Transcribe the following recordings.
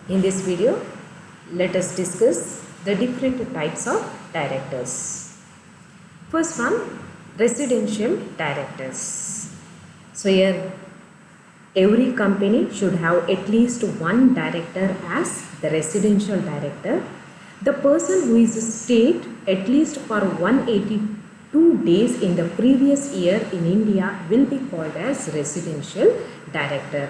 In this video, let us discuss the different types of directors. First one, residential directors. So here, every company should have at least one director as the residential director. The person who is stayed at least for 182 days in the previous year in India will be called as residential director.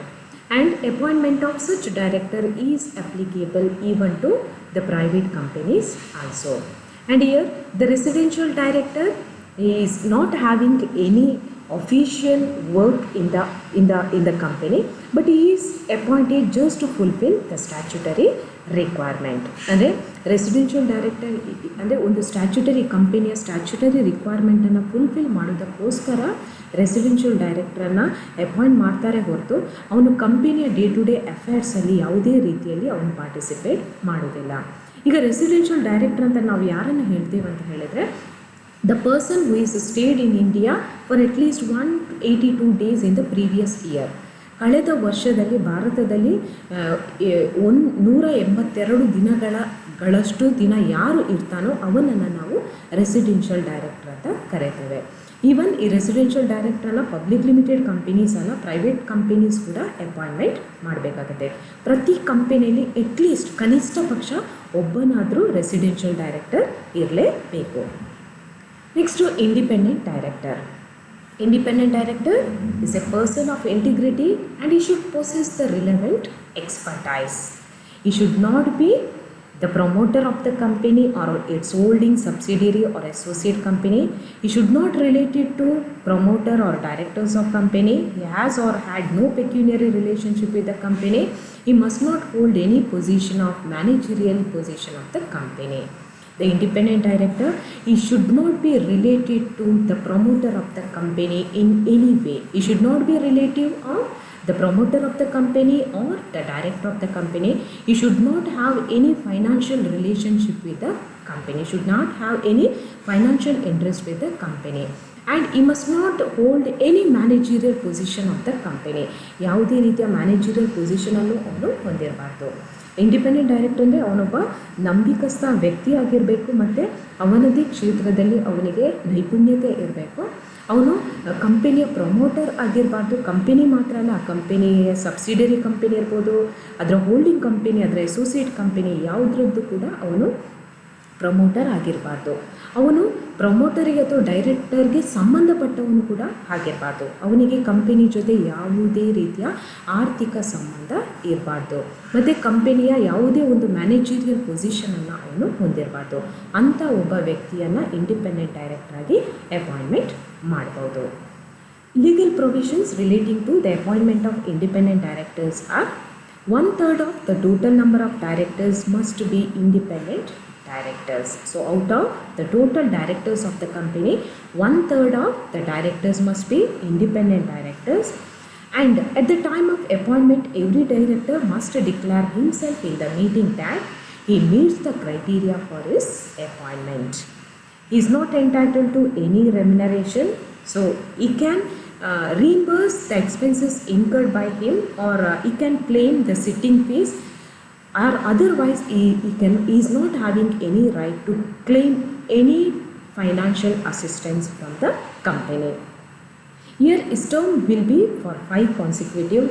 And appointment of such director is applicable even to the private companies also. And here the residential director is not having any official work in the company, but he is appointed just to fulfill the statutory requirement. ಅಂದರೆ residential director ಅಂದರೆ ಒಂದು statutory statutory ರಿಕ್ವೈರ್ಮೆಂಟನ್ನು fulfil ಮಾಡೋದಕ್ಕೋಸ್ಕರ residential ಡೈರೆಕ್ಟ್ರನ್ನು appoint ಮಾಡ್ತಾರೆ ಹೊರತು ಅವನು ಕಂಪನಿಯ day to day ಅಫೇರ್ಸಲ್ಲಿ ಯಾವುದೇ ರೀತಿಯಲ್ಲಿ ಅವನು ಪಾರ್ಟಿಸಿಪೇಟ್ ಮಾಡೋದಿಲ್ಲ. ಈಗ ರೆಸಿಡೆನ್ಷಿಯಲ್ ಡೈರೆಕ್ಟರ್ ಅಂತ ನಾವು ಯಾರನ್ನು ಹೇಳ್ತೇವೆ ಅಂತ ಹೇಳಿದರೆ, the person who is stayed in India for at least 182 days in the previous year. ಕಳೆದ ವರ್ಷದಲ್ಲಿ ಭಾರತದಲ್ಲಿ 182 ದಿನಗಳಷ್ಟು ದಿನ ಯಾರು ಇರ್ತಾನೋ ಅವನನ್ನು ನಾವು ರೆಸಿಡೆನ್ಷಿಯಲ್ ಡೈರೆಕ್ಟರ್ ಅಂತ ಕರೀತೇವೆ. ಈವನ್ ಈ ರೆಸಿಡೆನ್ಷಿಯಲ್ ಡೈರೆಕ್ಟರ್ನ ಪಬ್ಲಿಕ್ ಲಿಮಿಟೆಡ್ ಕಂಪನೀಸ್ ಅಲ್ಲ, ಪ್ರೈವೇಟ್ ಕಂಪನೀಸ್ ಕೂಡ ಅಪಾಯಿಂಟ್ಮೆಂಟ್ ಮಾಡಬೇಕಾಗುತ್ತೆ. ಪ್ರತಿ ಕಂಪನಿಯಲ್ಲಿ ಅಟ್ಲೀಸ್ಟ್ ಕನಿಷ್ಠ ಪಕ್ಷ ಒಬ್ಬನಾದರೂ ರೆಸಿಡೆನ್ಷಿಯಲ್ ಡೈರೆಕ್ಟರ್ ಇರಲೇಬೇಕು. Next to independent director. Independent director is a person of integrity and he should possess the relevant expertise. He should not be the promoter of the company or its holding subsidiary or associate company. He should not relate it to promoter or directors of company. He has or had no pecuniary relationship with the company. He must not hold any position of managerial position of the company. The independent director, he should not be related to the promoter of the company in any way. He should not be relative of the promoter of the company or the director of the company. He should not have any financial relationship with the company. He should not have any financial interest with the company. And he must not hold any managerial position of the company. ಯಾವುದೇ ರೀತಿಯ managerial ಪೊಸಿಷನನ್ನು ಅವನು ಹೊಂದಿರಬಾರ್ದು. Independent director ಅಂದರೆ ಅವನೊಬ್ಬ ನಂಬಿಕಸ್ಥ ವ್ಯಕ್ತಿ ಆಗಿರಬೇಕು ಮತ್ತು ಅವನದೇ ಕ್ಷೇತ್ರದಲ್ಲಿ ಅವನಿಗೆ ನೈಪುಣ್ಯತೆ ಇರಬೇಕು. ಅವನು ಕಂಪನಿಯ ಪ್ರಮೋಟರ್ ಆಗಿರಬಾರ್ದು. ಕಂಪನಿ ಮಾತ್ರ ಅಲ್ಲ, ಆ ಕಂಪನಿಯ ಸಬ್ಸಿಡರಿ ಕಂಪನಿ ಇರ್ಬೋದು, ಅದರ ಹೋಲ್ಡಿಂಗ್ ಕಂಪನಿ, ಅದರ ಅಸೋಸಿಯೇಟ್ ಕಂಪನಿ ಯಾವುದ್ರದ್ದು ಕೂಡ ಅವನು ಪ್ರಮೋಟರ್ ಆಗಿರಬಾರ್ದು. ಅವನು ಪ್ರಮೋಟರಿಗೆ ಅಥವಾ ಡೈರೆಕ್ಟರ್ಗೆ ಸಂಬಂಧಪಟ್ಟವನು ಕೂಡ ಆಗಿರಬಾರ್ದು. ಅವನಿಗೆ ಕಂಪನಿ ಜೊತೆ ಯಾವುದೇ ರೀತಿಯ ಆರ್ಥಿಕ ಸಂಬಂಧ ಇರಬಾರ್ದು ಮತ್ತು ಕಂಪನಿಯ ಯಾವುದೇ ಒಂದು ಮ್ಯಾನೇಜರಿಯಲ್ ಪೊಸಿಷನನ್ನು ಅವನು ಹೊಂದಿರಬಾರ್ದು. ಅಂಥ ಒಬ್ಬ ವ್ಯಕ್ತಿಯನ್ನು ಇಂಡಿಪೆಂಡೆಂಟ್ ಡೈರೆಕ್ಟರ್ ಆಗಿ ಅಪಾಯಿಂಟ್ಮೆಂಟ್ ಮಾಡ್ಬೋದು. Legal provisions relating to the appointment of independent directors are 1/3 of the total number of directors must be independent directors. So out of the total directors of the company, 1/3 of the directors must be independent directors. And at the time of appointment, every director must declare himself in the meeting that he meets the criteria for his appointment. He is not entitled to any remuneration, so he can reimburse the expenses incurred by him, or he can claim the sitting fees, or otherwise he is not having any right to claim any financial assistance from the company. Here his term will be for 5 consecutive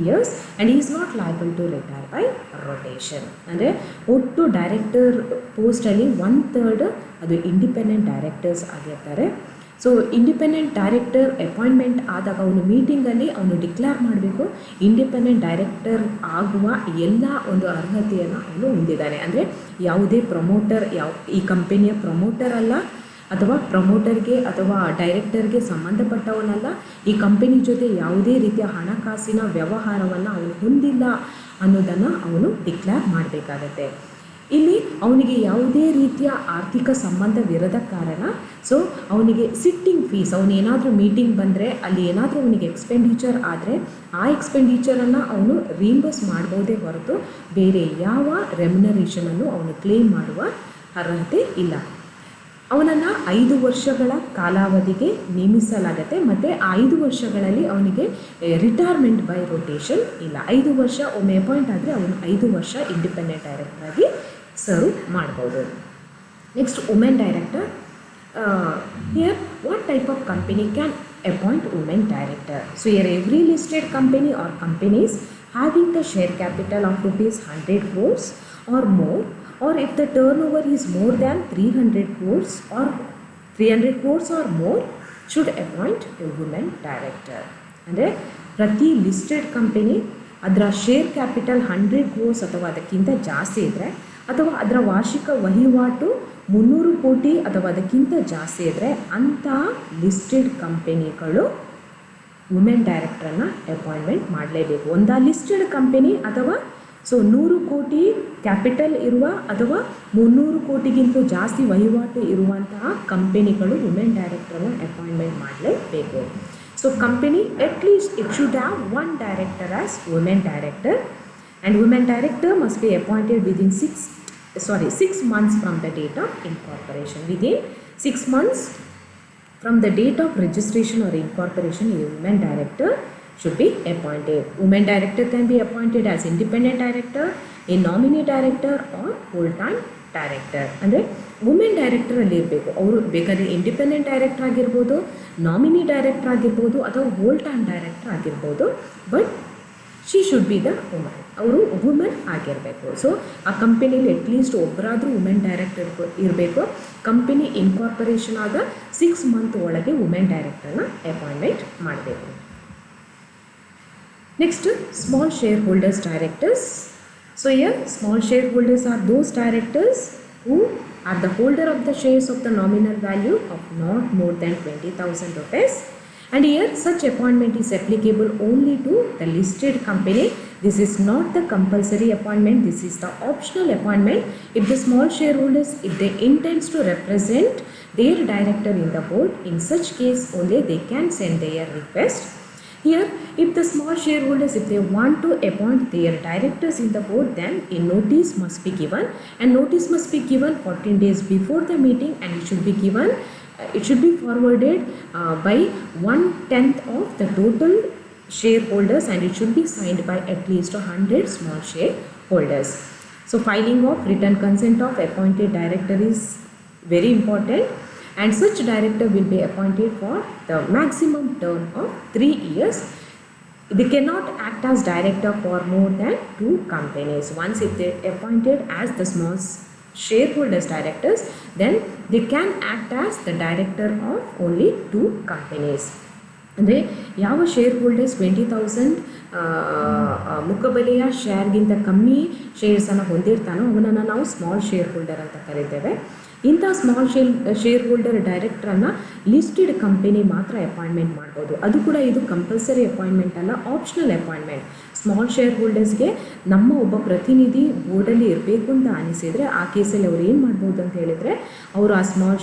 years and he is not liable to retire by rotation. ಅಂದರೆ ಒಟ್ಟು director ಪೋಸ್ಟಲ್ಲಿ 1/3 ಅದು independent directors ಆಗಿರ್ತಾರೆ. So independent director appointment ಆದಾಗ ಅವನು ಮೀಟಿಂಗಲ್ಲಿ ಅವನು declare ಮಾಡಬೇಕು independent director ಆಗುವ ಎಲ್ಲ ಒಂದು ಅರ್ಹತೆಯನ್ನು ಅವನು ಹೊಂದಿದ್ದಾನೆ. ಅಂದರೆ ಯಾವುದೇ ಪ್ರಮೋಟರ್ ಈ ಕಂಪನಿಯ ಪ್ರಮೋಟರ್ ಅಲ್ಲ, ಅಥವಾ ಪ್ರಮೋಟರ್ಗೆ ಅಥವಾ ಡೈರೆಕ್ಟರ್ಗೆ ಸಂಬಂಧಪಟ್ಟವನಲ್ಲ, ಈ ಕಂಪನಿ ಜೊತೆ ಯಾವುದೇ ರೀತಿಯ ಹಣಕಾಸಿನ ವ್ಯವಹಾರವನ್ನು ಅವನು ಹೊಂದಿಲ್ಲ ಅನ್ನೋದನ್ನು ಅವನು ಡಿಕ್ಲೇರ್ ಮಾಡಬೇಕಾಗತ್ತೆ. ಇಲ್ಲಿ ಅವನಿಗೆ ಯಾವುದೇ ರೀತಿಯ ಆರ್ಥಿಕ ಸಂಬಂಧವಿರದ ಕಾರಣ ಸೊ ಅವನಿಗೆ ಸಿಟ್ಟಿಂಗ್ ಫೀಸ್, ಅವನೇನಾದರೂ ಮೀಟಿಂಗ್ ಬಂದರೆ ಅಲ್ಲಿ ಏನಾದರೂ ಅವನಿಗೆ ಎಕ್ಸ್ಪೆಂಡಿಚರ್ ಆದರೆ ಆ ಎಕ್ಸ್ಪೆಂಡಿಚರನ್ನು ಅವನು ರೀಂಬರ್ಸ್ ಮಾಡ್ಬೋದೇ ಹೊರತು ಬೇರೆ ಯಾವ ರೆಮ್ಯುನರೇಷನನ್ನು ಅವನು ಕ್ಲೇಮ್ ಮಾಡುವ ಅರ್ಹತೆ ಇಲ್ಲ. ಅವನನ್ನು 5 ವರ್ಷಗಳ ಕಾಲಾವಧಿಗೆ ನೇಮಿಸಲಾಗುತ್ತೆ ಮತ್ತು ಆ 5 ವರ್ಷಗಳಲ್ಲಿ ಅವನಿಗೆ ರಿಟೈರ್ಮೆಂಟ್ ಬೈ ರೊಟೇಷನ್ ಇಲ್ಲ. 5 ವರ್ಷ ಒಮ್ಮೆ ಅಪಾಯಿಂಟ್ ಆದರೆ ಅವನು 5 ವರ್ಷ ಇಂಡಿಪೆಂಡೆಂಟ್ ಡೈರೆಕ್ಟರಾಗಿ ಸರ್ವ್ ಮಾಡ್ಬೋದು. Next women director. Here what type of company can appoint women director? So here every listed company or companies having the share capital of rupees 100 crores or more, or if the turnover is more than 300 crores or 300 crores or more, should appoint a women director. ಅಂದರೆ ಪ್ರತಿ listed company ಅದರ share capital 100 crores ಅಥವಾ ಅದಕ್ಕಿಂತ ಜಾಸ್ತಿ ಇದ್ದರೆ, ಅಥವಾ ಅದರ ವಾರ್ಷಿಕ ವಹಿವಾಟು 300 ಕೋಟಿ ಅಥವಾ ಅದಕ್ಕಿಂತ ಜಾಸ್ತಿ ಇದ್ದರೆ ಅಂಥ ಲಿಸ್ಟೆಡ್ ಕಂಪನಿಗಳು ವುಮೆನ್ ಡೈರೆಕ್ಟ್ರನ್ನು ಅಪಾಯಿಂಟ್ಮೆಂಟ್ ಮಾಡಲೇಬೇಕು. ಒಂದು ಲಿಸ್ಟೆಡ್ ಕಂಪನಿ ಅಥವಾ 100 ಕೋಟಿ ಕ್ಯಾಪಿಟಲ್ ಇರುವ ಅಥವಾ 300 ಕೋಟಿಗಿಂತ ಜಾಸ್ತಿ ವಹಿವಾಟು ಇರುವಂತಹ ಕಂಪನಿಗಳು ವುಮೆನ್ ಡೈರೆಕ್ಟ್ರನ್ನು ಅಪಾಯಿಂಟ್ಮೆಂಟ್ ಮಾಡಲೇಬೇಕು. So company at least it should have 1 director as women director, and women director must be appointed within 6 months from the date of incorporation. Within 6 months from the date of registration or incorporation, a women director should be appointed. Women director can be appointed as independent director, a nominee director or full-time director. ಅಂದರೆ women director ಅಲ್ಲಿ ಇರಬೇಕು. ಅವರು ಬೇಕಾದರೆ independent director ಆಗಿರ್ಬೋದು, nominee director ಆಗಿರ್ಬೋದು, ಅಥವಾ whole time director ಆಗಿರ್ಬೋದು, but she should be the woman. ಅವರು ವುಮನ್ ಆಗಿರಬೇಕು. ಸೊ ಆ ಕಂಪನಿಲಿ ಅಟ್ಲೀಸ್ಟ್ ಒಬ್ಬರಾದರೂ ವುಮೆನ್ ಡೈರೆಕ್ಟರ್ ಇರಬೇಕು. ಕಂಪನಿ ಇನ್ಕಾರ್ಪೊರೇಷನ್ ಆದ 6 ಮಂತ್ ಒಳಗೆ ವುಮೆನ್ ಡೈರೆಕ್ಟರ್ನ ಅಪಾಯಿಂಟ್ಮೆಂಟ್ ಮಾಡಬೇಕು. Next small shareholders directors. So here small share holders are those directors who are the holder of the shares of the nominal value of not more than 20,000 rupees. And here such appointment is applicable only to the listed company. This is not the compulsory appointment, this is the optional appointment. If the small shareholders, if they intends to represent their director in the board, in such case only they can send their request. Here if the small shareholders, if they want to appoint their directors in the board, then a notice must be given, and notice must be given 14 days before the meeting, and it should be given it should be forwarded by 1/10 of the total shareholders, and it should be signed by at least 100 small shareholders. So filing of written consent of appointed director is very important, and such director will be appointed for the maximum term of 3 years. They cannot act as director for more than 2 companies. Once if they appointed as the small shareholders directors, then they can act as the director of only 2 companies. ಅಂದರೆ ಯಾವ share holders 20,000 ಮುಖಬೆಲೆಯ ಶೇರ್ಗಿಂತ ಕಮ್ಮಿ ಶೇರ್ಸನ್ನು ಹೊಂದಿರ್ತಾನೋ ಅವನನ್ನು ನಾವು small share holder ಅಂತ ಕರೀತೇವೆ. ಇಂಥ small shareholder ಡೈರೆಕ್ಟ್ರನ್ನು listed company ಮಾತ್ರ ಅಪಾಯಿಂಟ್ಮೆಂಟ್ ಮಾಡ್ಬೋದು. ಅದು ಕೂಡ ಇದು ಕಂಪಲ್ಸರಿ ಅಪಾಯಿಂಟ್ಮೆಂಟ್ ಅಲ್ಲ, ಆಪ್ಷನಲ್ ಅಪಾಯಿಂಟ್ಮೆಂಟ್. ಸ್ಮಾಲ್ ಶೇರ್ ಹೋಲ್ಡರ್ಸ್ಗೆ ನಮ್ಮ ಒಬ್ಬ ಪ್ರತಿನಿಧಿ ಬೋರ್ಡಲ್ಲಿ ಇರಬೇಕು ಅಂತ ಅನಿಸಿದರೆ ಆ ಕೇಸಲ್ಲಿ ಅವ್ರು ಏನು ಮಾಡ್ಬೋದು ಅಂತ ಹೇಳಿದರೆ, ಅವರು ಆ ಸ್ಮಾಲ್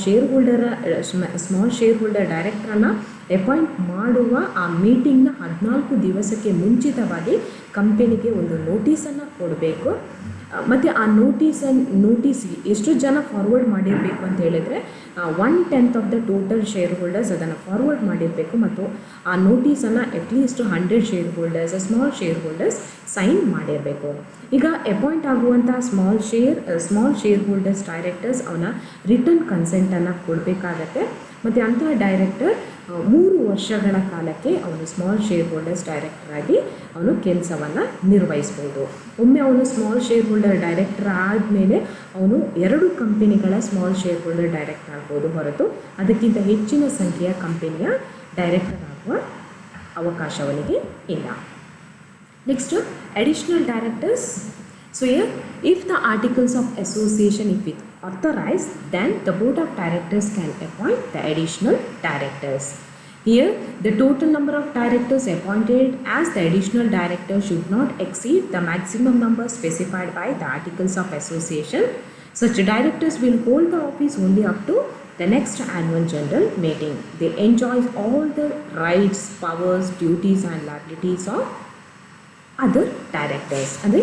ಶೇರ್ ಹೋಲ್ಡರ್ ಡೈರೆಕ್ಟ್ರನ್ನು ಅಪಾಯಿಂಟ್ ಮಾಡುವ ಆ ಮೀಟಿಂಗ್ನ 14 ದಿವಸಕ್ಕೆ ಮುಂಚಿತವಾಗಿ ಕಂಪನಿಗೆ ಒಂದು ನೋಟಿಸನ್ನು ಕೊಡಬೇಕು. ಮತ್ತು ಆ ನೋಟಿಸ್ ಎಷ್ಟು ಜನ ಫಾರ್ವರ್ಡ್ ಮಾಡಿರಬೇಕು ಅಂತ ಹೇಳಿದರೆ 1/10 of the total shareholders ಅದನ್ನು ಫಾರ್ವರ್ಡ್ ಮಾಡಿರಬೇಕು, ಮತ್ತು ಆ ನೋಟಿಸನ್ನು at least 100 shareholders, small shareholders sign ಮಾಡಿರಬೇಕು. ಈಗ ಅಪಾಯಿಂಟ್ ಆಗುವಂಥ ಸ್ಮಾಲ್ ಶೇರ್ ಹೋಲ್ಡರ್ಸ್ ಡೈರೆಕ್ಟರ್ಸ್ ಅವನ ರಿಟರ್ನ್ ಕನ್ಸೆಂಟನ್ನು ಕೊಡಬೇಕಾಗತ್ತೆ. ಮತ್ತು ಅಂತಹ ಡೈರೆಕ್ಟರ್ 3 ವರ್ಷಗಳ ಕಾಲಕ್ಕೆ ಅವನು ಸ್ಮಾಲ್ ಶೇರ್ ಹೋಲ್ಡರ್ಸ್ ಡೈರೆಕ್ಟರಾಗಿ ಅವನು ಕೆಲಸವನ್ನು ನಿರ್ವಹಿಸ್ಬೋದು. ಒಮ್ಮೆ ಅವನು ಸ್ಮಾಲ್ ಶೇರ್ ಹೋಲ್ಡರ್ ಡೈರೆಕ್ಟರ್ ಆದಮೇಲೆ ಅವನು 2 ಕಂಪನಿಗಳ ಸ್ಮಾಲ್ ಶೇರ್ ಹೋಲ್ಡರ್ ಡೈರೆಕ್ಟರ್ ಆಗ್ಬೋದು, ಹೊರತು ಅದಕ್ಕಿಂತ ಹೆಚ್ಚಿನ ಸಂಖ್ಯೆಯ ಕಂಪನಿಯ ಡೈರೆಕ್ಟರ್ ಆಗುವ ಅವಕಾಶ ಅವನಿಗೆ ಇಲ್ಲ. Next additional directors. So here, if the articles of association, if it authorized, then the board of directors can appoint the additional directors. Here, the total number of directors appointed as the additional director should not exceed the maximum number specified by the articles of association. Such directors will hold the office only up to the next annual general meeting. They enjoy all the rights, powers, duties and liabilities of other directors. ಅಂದರೆ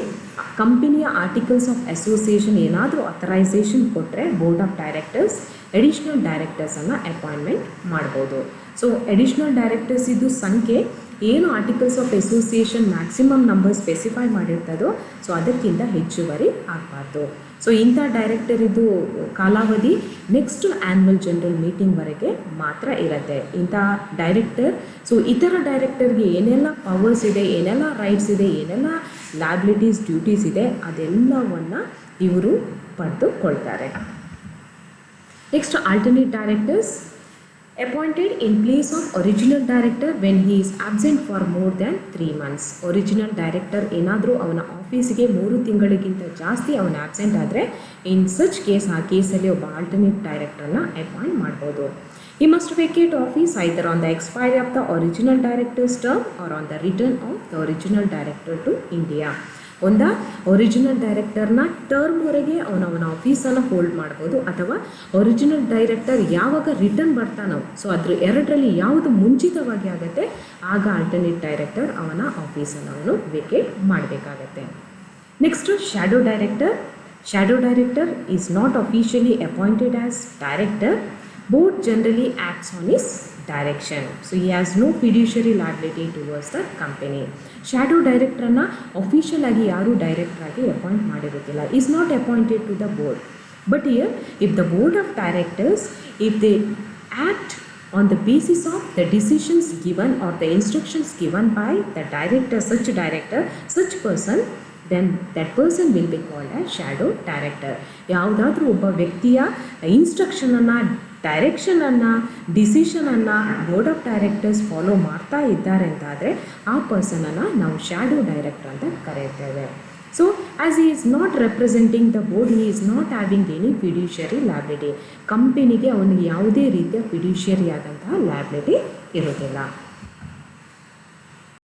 ಕಂಪನಿಯ articles of association ಏನಾದರೂ authorisation ಕೊಟ್ಟರೆ board of directors additional ಡೈರೆಕ್ಟರ್ಸನ್ನು appointment ಮಾಡ್ಬೋದು. So additional directors ಇದು ಸಂಖ್ಯೆ ಏನು articles of association maximum number specify ಮಾಡಿರ್ತದೋ ಸೊ ಅದಕ್ಕಿಂತ ಹೆಚ್ಚುವರಿ ಆಗಬಾರ್ದು. ಸೊ ಇಂಥ ಡೈರೆಕ್ಟರ್ ಇದು ಕಾಲಾವಧಿ ನೆಕ್ಸ್ಟ್ ಆ್ಯನ್ಯುವಲ್ ಜನರಲ್ ಮೀಟಿಂಗ್ವರೆಗೆ ಮಾತ್ರ ಇರುತ್ತೆ. ಇಂಥ ಡೈರೆಕ್ಟರ್ ಸೊ ಇತರ ಡೈರೆಕ್ಟರ್ಗೆ ಏನೆಲ್ಲ ಪವರ್ಸ್ ಇದೆ, ಏನೆಲ್ಲ ರೈಟ್ಸ್ ಇದೆ, ಏನೆಲ್ಲ ಲ್ಯಾಬಿಲಿಟೀಸ್ ಡ್ಯೂಟೀಸ್ ಇದೆ ಅದೆಲ್ಲವನ್ನು ಇವರು ಪಡೆದುಕೊಳ್ತಾರೆ. Next alternate directors appointed in place of original director when he is absent for more than 3 months. Original director ಏನಾದರೂ ಅವನ ಆಫೀಸಿಗೆ 3 ತಿಂಗಳಿಗಿಂತ ಜಾಸ್ತಿ ಅವನ ಆಬ್ಸೆಂಟ್ ಆದರೆ ಇನ್ ಸಚ್ ಕೇಸ್ ಆ ಕೇಸಲ್ಲಿ ಒಬ್ಬ ಆಲ್ಟರ್ನೇಟ್ ಡೈರೆಕ್ಟರ್ನ ಅಪಾಯಿಂಟ್ ಮಾಡ್ಬೋದು. He must vacate office either on the expiry of the original director's term or on the return of the original director to India. ಒಂದ ಒರಿಜಿನಲ್ ಡೈರೆಕ್ಟರ್ನ ಟರ್ಮ್ವರೆಗೆ ಅವನ ಆಫೀಸನ್ನು ಹೋಲ್ಡ್ ಮಾಡ್ಬೋದು, ಅಥವಾ original director ಯಾವಾಗ return ಬರ್ತಾನೋ so ಅದ್ರ ಎರಡರಲ್ಲಿ ಯಾವುದು ಮುಂಚಿತವಾಗಿ ಆಗುತ್ತೆ ಆಗ ಆಲ್ಟರ್ನೇಟ್ ಡೈರೆಕ್ಟರ್ ಅವನ ಆಫೀಸನ್ನು ಅವನು ವೇಕೇಟ್ ಮಾಡಬೇಕಾಗತ್ತೆ. Next shadow director. Shadow director is not officially appointed as director. Board generally acts on his direction. So he has no fiduciary liability towards the company. Shadow ಡೈರೆಕ್ಟರನ್ನು ಅಫಿಷಿಯಲ್ ಆಗಿ ಯಾರೂ director ಆಗಿ appoint ಮಾಡಿರುತ್ತಿಲ್ಲ, is not appointed to the board. But here if the board of directors if they act on the basis of the decisions given or the instructions given by the director, such person, then that person will be called as shadow director. ಯಾವುದಾದ್ರೂ ಒಬ್ಬ ವ್ಯಕ್ತಿಯ ಇನ್ಸ್ಟ್ರಕ್ಷನನ್ನು, ಡೈರೆಕ್ಷನನ್ನು, ಡಿಸಿಷನನ್ನು board of directors follow ಮಾಡ್ತಾ ಇದ್ದಾರೆ ಅಂತಾದರೆ ಆ ಪರ್ಸನನ್ನು ನಾವು shadow director ಅಂತ ಕರೆಯುತ್ತೇವೆ. So as he is not representing the board, he is not having any fiduciary liability. ಕಂಪನಿಗೆ ಅವನಿಗೆ ಯಾವುದೇ ರೀತಿಯ ಫಿಡ್ಯೂಷಿಯರಿ ಆದಂತಹ ಲಯಬಿಲಿಟಿ ಇರೋದಿಲ್ಲ.